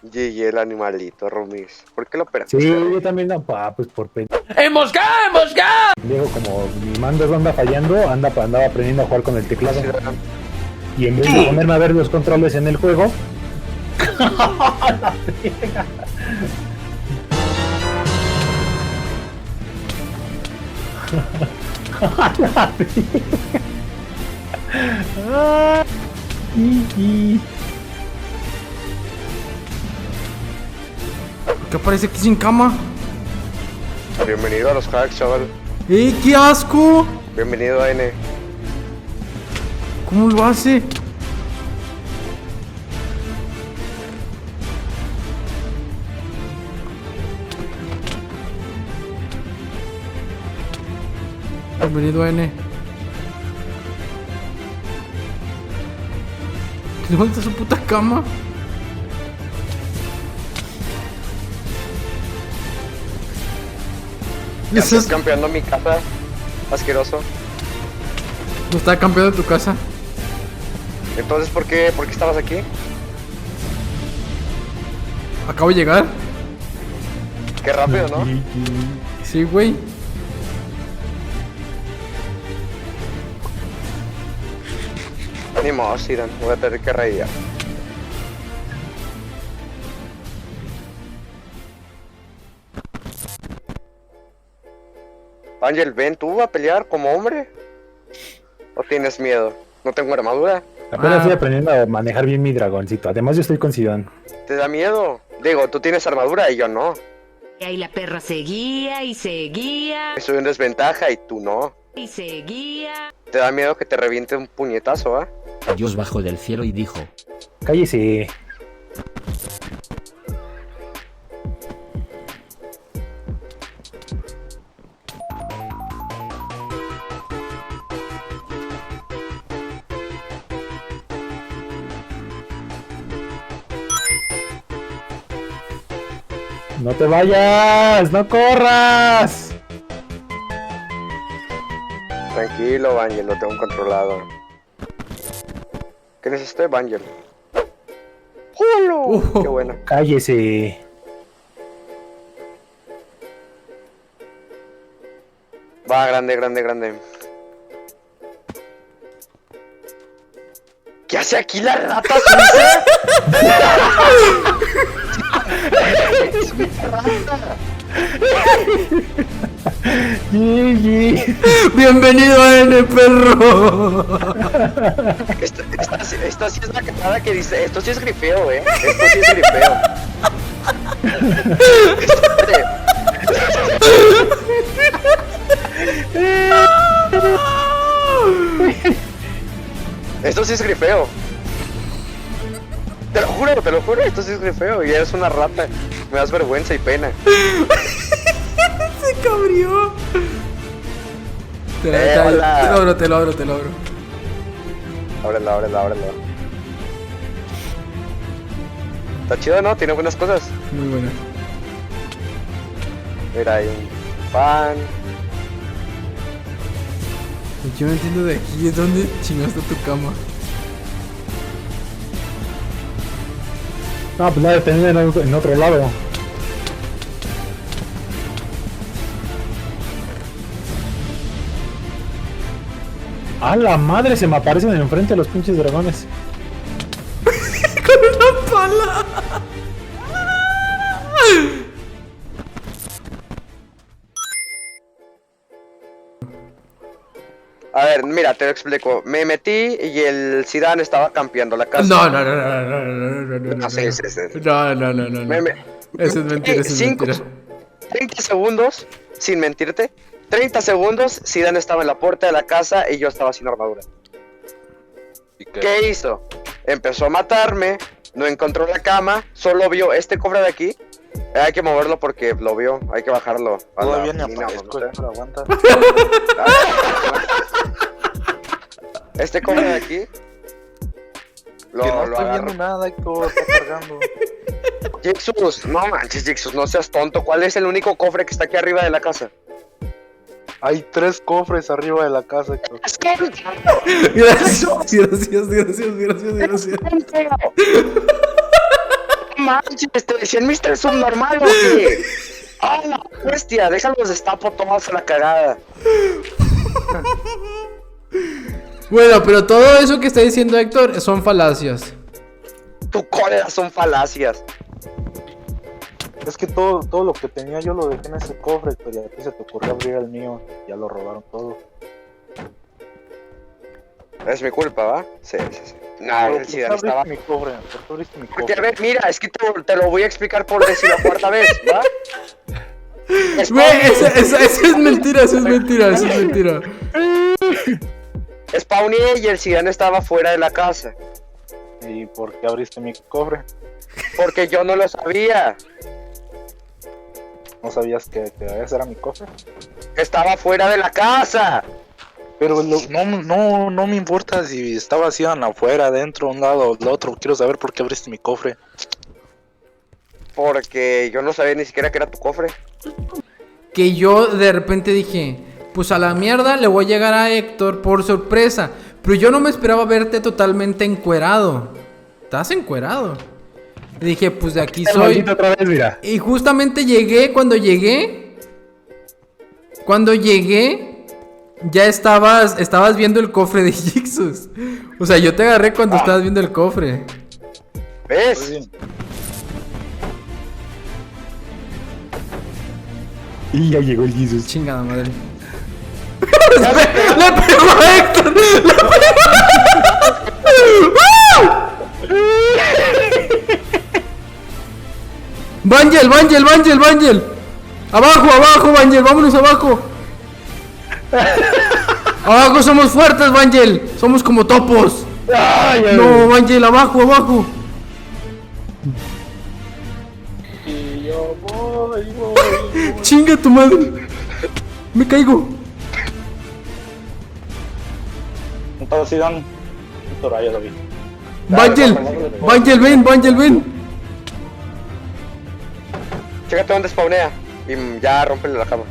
Y el animalito, Romis. ¿Por qué lo Sí, perdiste? yo también, no, pues por ¡Emboscada, emboscada! pendejo, como mi mando anda fallando, andaba aprendiendo a jugar con el teclado. Sí, Y en vez de ponerme a ver los controles en el juego, ¿Qué aparece aquí sin cama? Bienvenido a los hacks, chaval. ¡Qué asco! Bienvenido a N. ¿Cómo lo hace? Bienvenido a N. ¿Dónde está su puta cama? ¿Ya Eso estás es... campeando mi casa? Asqueroso. ¿No está campeado de tu casa? Entonces, ¿por qué estabas aquí? Acabo de llegar. Qué rápido, ¿no? Sí, güey. Ni modo, Sidan. Voy a tener que reír. Ángel, ven tú a pelear como hombre. ¿O tienes miedo? No tengo armadura. apenas estoy aprendiendo a manejar bien mi dragoncito. Además, yo estoy con Sidón. ¿Te da miedo? Digo, tú tienes armadura y yo no. Y ahí la perra seguía y seguía Estoy en desventaja y tú no. y seguía. ¿Te da miedo que te reviente un puñetazo, ah? Dios bajó del cielo y dijo: Cállese. No te vayas, no corras. Tranquilo, Ángel, lo tengo controlado. ¿Qué necesitas, Ángel? ¡Jolo! ¡Qué bueno! Cállese. Va, grande, grande, grande. ¿Qué hace aquí la rata suiza? ¡Es una rata! ¡Bienvenido a N, perro! Esta sí es la catada que dice, esto sí es grifeo, esto sí es grifeo. Esto sí es grifeo. Te lo juro, esto sí es grifeo y eres una rata. Me das vergüenza y pena. Se cabrió. Hola. Te lo abro. Ábrelo. Está chido, ¿no? Tiene buenas cosas. Muy buena. Mira, hay un pan. Yo no entiendo de aquí, ¿es dónde chingaste tu cama? No, pues la de tener en otro lado. A la madre, se me aparecen enfrente los pinches dragones. ¡Con una pala! A ver, mira, te lo explico. Me metí y el Zidane estaba campeando la casa. No. Sí. No. Eso es mentira, eso es mentira. 30 segundos, sin mentirte. 30 segundos, Zidane estaba en la puerta de la casa y yo estaba sin armadura. ¿Qué hizo? Empezó a matarme, no encontró la cama, solo vio este cofre de aquí. Hay que moverlo porque lo vio, hay que bajarlo. Todavía ni mina, aparezco, no sé. pero aguanta. Este cofre de aquí. Que no estoy agarro. viendo nada, Héctor, está cargando. Jixus, no manches, Jixus, no seas tonto. ¿Cuál es el único cofre que está aquí arriba de la casa? Hay 3 cofres arriba de la casa, Héctor. Es que Gracias. manches, te decían Mr. Subnormal, ¿o qué? ¡Ah, la bestia! Déjalos destapo todos a la cagada. Bueno, pero todo eso que está diciendo Héctor son falacias. Tu cólera son falacias. Es que todo lo que tenía yo lo dejé en ese cofre, pero a ti se te ocurrió abrir el mío. Ya lo robaron todo. Es mi culpa, ¿va? Sí. No, Pero el Zidane estaba... mi cofre, ¿por qué abriste mi Porque, a cofre? ver, mira, es que te lo voy a explicar por decimocuarta vez, ¿va? Güey, eso es mentira, eso es mentira, eso es mentira. Spawné y el Zidane estaba fuera de la casa. ¿Y por qué abriste mi cofre? Porque yo no lo sabía. ¿No sabías que ese era mi cofre? Estaba fuera de la casa. Pero no me importa si estaba así afuera, adentro, un lado o el otro. Quiero saber por qué abriste mi cofre. Porque yo no sabía ni siquiera que era tu cofre. Que yo de repente dije, pues a la mierda le voy a llegar a Héctor por sorpresa. Pero yo no me esperaba verte totalmente encuerado. Estás encuerado. Y dije, pues de aquí soy. Otra vez, mira. Y justamente llegué, cuando llegué, ya estabas viendo el cofre de Jixus. O sea, yo te agarré cuando estabas viendo el cofre. ¿Ves? Y ya llegó el Jesus. Chingada madre. ¡Le pegó a Héctor! ¡Le pegó! ¡Vangel! Abajo, Vangel, vámonos abajo. Abajo somos fuertes, Vangel. Somos como topos. No, Vangel, abajo. Y yo voy. Chinga tu madre. Me caigo. Entonces sí dan. Héctor, ya lo vi. Vangel, ven. Chécate dónde spawnea. Y ya rómpele la cama.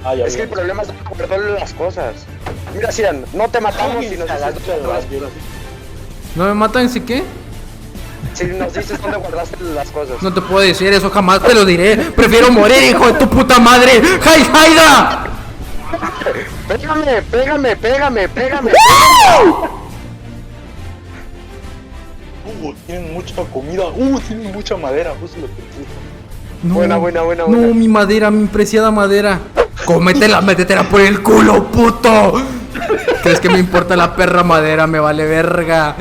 Ah, ya Es vi. que el problema es guardarle las cosas. Mira, Zidane, no te matamos si nos dices ¿No me matan si qué? dónde guardaste las cosas. No te puedo decir eso, jamás te lo diré. Prefiero morir, hijo de tu puta madre. ¡Haida! Pégame. Tienen mucha comida. Tienen mucha madera. Justo lo que necesito. No, Buena. No, mi madera, mi preciada madera. Cómetela, métetela por el culo, puto. ¿Crees que me importa la perra madera? Me vale verga.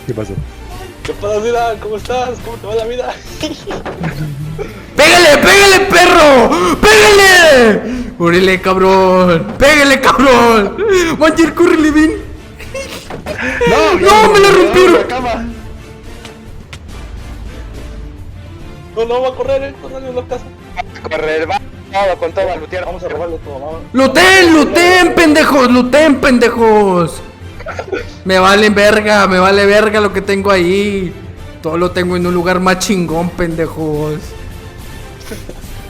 ¿Qué pasó? ¿Qué pasa, Zidane? ¿Cómo estás? ¿Cómo te va la vida? ¡Pégale, perro! ¡Pégale! ¡Órale, cabrón! ¡Pégale, cabrón! ¡Vangel, córrele, ven! ¡No, me la rompieron! No va a correr, Héctor, dale una casa. Correr, va con todo a lutear. Vamos a robarle todo, vamos. ¡Luten, pendejos! Me vale verga lo que tengo ahí. Todo lo tengo en un lugar más chingón, pendejos.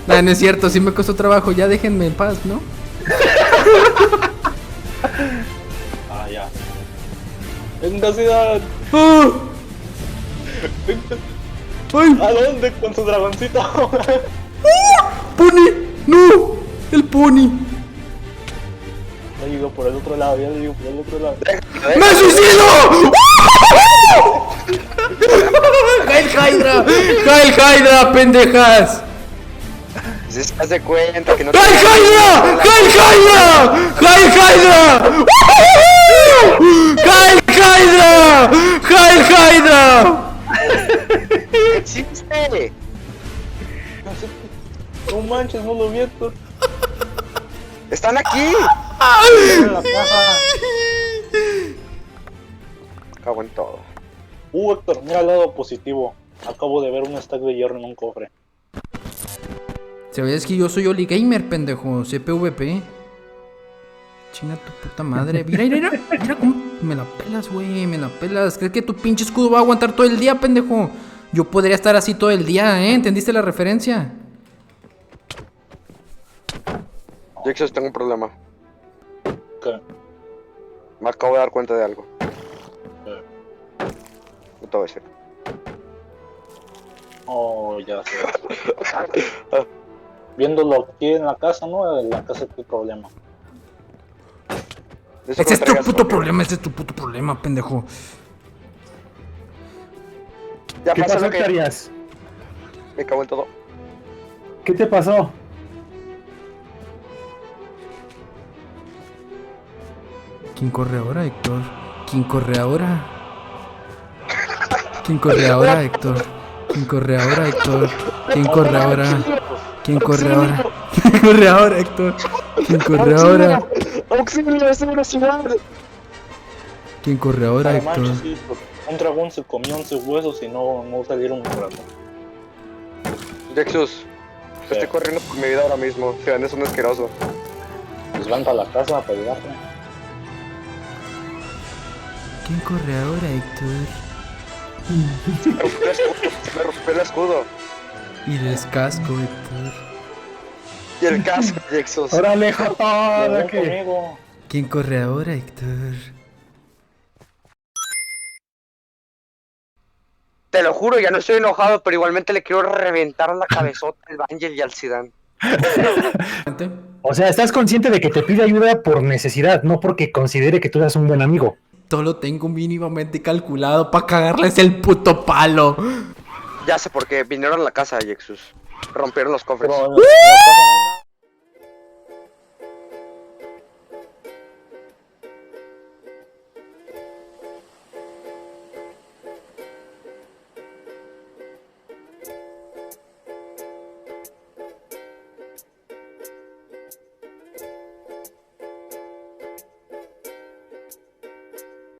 Nah, no es cierto, sí me costó trabajo. Ya déjenme en paz, ¿no? Ya. Venga, Zidane. ¡Ah! ¡Ay! ¿A dónde con su dragoncito? ¡Pony! ¡No! ¡El pony! Ya digo por el otro lado. ¡Me suicido! ¡Kyle Hydra, pendejas! Si se hace cuenta que no ¡Kyle Hydra! existe. No manches, no lo vi, Héctor. Están aquí. En la caja. Cago en todo. Héctor, mira el lado positivo. Acabo de ver un stack de hierro en un cofre. ¿Sabes que yo soy Oli Gamer, pendejo? CPVP. Chinga tu puta madre. Mira cómo me la pelas, güey. Me la pelas. ¿Crees que tu pinche escudo va a aguantar todo el día, pendejo? Yo podría estar así todo el día, ¿eh? ¿Entendiste la referencia? Jixus, tengo un problema. ¿Qué? Me acabo de dar cuenta de algo. ¿Qué? No te voy a decir. Oh, ya sé. Viéndolo aquí en la casa, ¿no? En la casa, ¿qué problema? Eso Ese es no tu traigas puto conmigo. problema, ese es tu puto problema, pendejo. Ya ¿Qué pasó pasó, lo que Carias? me cago en todo. ¿Qué te pasó? ¿Quién corre ahora, Héctor? ¿Quién corre ahora? ¿Quién corre ahora, Héctor? ¿Quién corre ahora, Héctor? ¿Quién corre ahora? ¿Quién corre ahora? ¿Quién corre ahora, Héctor? ¿Quién corre ahora? ¡Auxilio! ¡Estoy en una ciudad! ¿Quién corre ahora, No Héctor? manches, sí, pues, un dragón se comió 11 huesos y no salieron un corazón. Jexus, estoy corriendo por mi vida ahora mismo. Fíjate, es un asqueroso. Pues van para la casa para ayudarme. ¿Quién corre ahora, Héctor? Me rompió el escudo. Y el casco, Héctor. Y el casco, Jexus. ¡Órale, Joto! Ven ¿Qué? conmigo. ¿Quién corre ahora, Héctor? Te lo juro, ya no estoy enojado, pero igualmente le quiero reventar la cabezota al Ángel y al Zidane. O sea, estás consciente de que te pide ayuda por necesidad, no porque considere que tú eres un buen amigo. Todo lo tengo mínimamente calculado para cagarles el puto palo. Ya sé por qué, vinieron a la casa, Jexus. Rompieron los cofres. Pero en la casa no hay